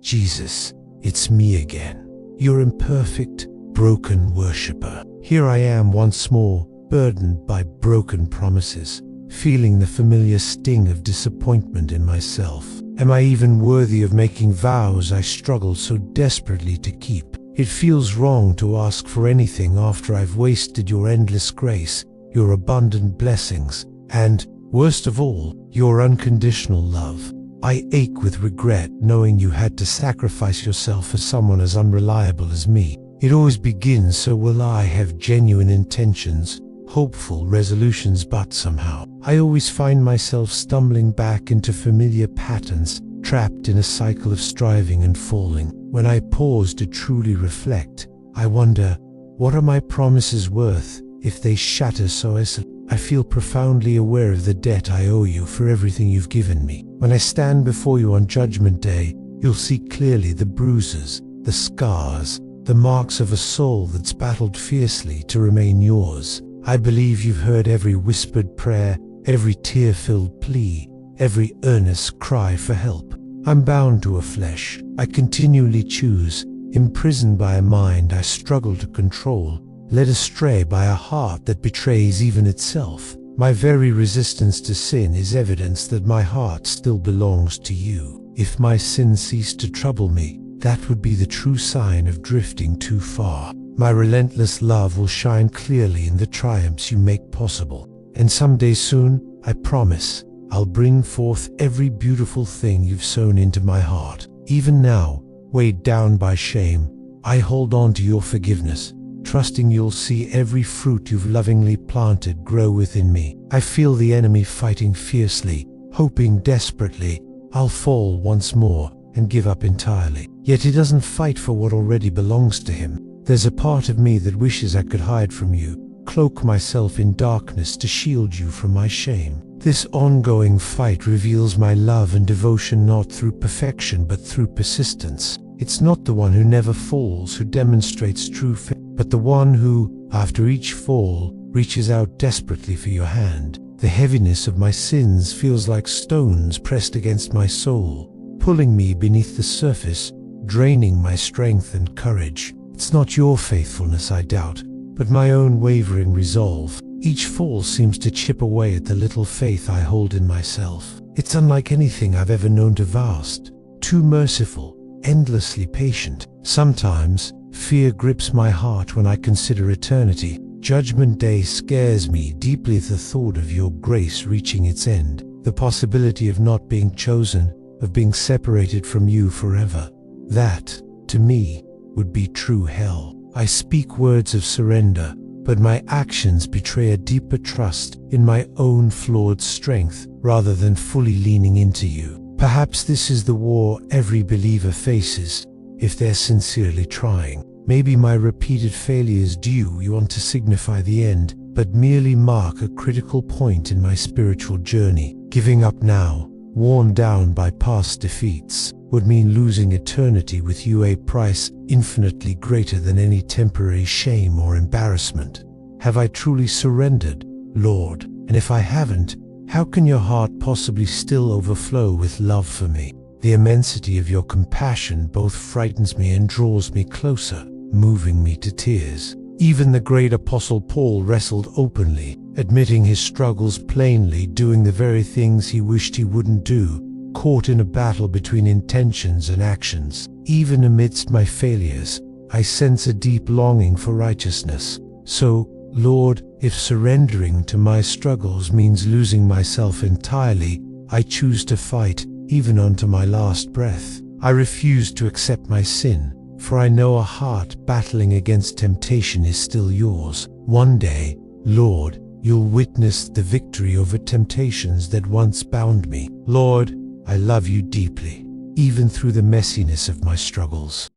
Jesus, it's me again, your imperfect, broken worshipper. Here I am once more, burdened by broken promises, feeling the familiar sting of disappointment in myself. Am I even worthy of making vows I struggle so desperately to keep? It feels wrong to ask for anything after I've wasted your endless grace, your abundant blessings, and, worst of all, your unconditional love. I ache with regret knowing you had to sacrifice yourself for someone as unreliable as me. It always begins, so will I have genuine intentions, hopeful resolutions, but somehow I always find myself stumbling back into familiar patterns, trapped in a cycle of striving and falling. When I pause to truly reflect, I wonder, what are my promises worth if they shatter so easily? I feel profoundly aware of the debt I owe you for everything you've given me. When I stand before you on Judgment Day, you'll see clearly the bruises, the scars, the marks of a soul that's battled fiercely to remain yours. I believe you've heard every whispered prayer, every tear-filled plea, every earnest cry for help. I'm bound to a flesh I continually choose, imprisoned by a mind I struggle to control, led astray by a heart that betrays even itself. My very resistance to sin is evidence that my heart still belongs to you. If my sin ceased to trouble me, that would be the true sign of drifting too far. My relentless love will shine clearly in the triumphs you make possible. And someday soon, I promise, I'll bring forth every beautiful thing you've sown into my heart. Even now, weighed down by shame, I hold on to your forgiveness, trusting you'll see every fruit you've lovingly planted grow within me. I feel the enemy fighting fiercely, hoping desperately I'll fall once more and give up entirely. Yet he doesn't fight for what already belongs to him. There's a part of me that wishes I could hide from you, cloak myself in darkness to shield you from my shame. This ongoing fight reveals my love and devotion not through perfection but through persistence. It's not the one who never falls who demonstrates true faith, but the one who, after each fall, reaches out desperately for your hand. The heaviness of my sins feels like stones pressed against my soul, pulling me beneath the surface, draining my strength and courage. It's not your faithfulness I doubt, but my own wavering resolve. Each fall seems to chip away at the little faith I hold in myself. It's unlike anything I've ever known to vast, too merciful, endlessly patient. Sometimes, fear grips my heart when I consider eternity. Judgment Day scares me deeply at the thought of your grace reaching its end, the possibility of not being chosen, of being separated from you forever. That, to me, would be true hell. I speak words of surrender, but my actions betray a deeper trust in my own flawed strength rather than fully leaning into you. Perhaps this is the war every believer faces, if they're sincerely trying. Maybe my repeated failures due you want to signify the end, but merely mark a critical point in my spiritual journey. Giving up now, worn down by past defeats, would mean losing eternity with you, a price infinitely greater than any temporary shame or embarrassment. Have I truly surrendered, Lord? And if I haven't, how can your heart possibly still overflow with love for me? The immensity of your compassion both frightens me and draws me closer, moving me to tears. Even the great Apostle Paul wrestled openly, admitting his struggles plainly, doing the very things he wished he wouldn't do, caught in a battle between intentions and actions. Even amidst my failures, I sense a deep longing for righteousness. So, Lord, if surrendering to my struggles means losing myself entirely, I choose to fight, even unto my last breath. I refuse to accept my sin, for I know a heart battling against temptation is still yours. One day, Lord, you'll witness the victory over temptations that once bound me. Lord, I love you deeply, even through the messiness of my struggles.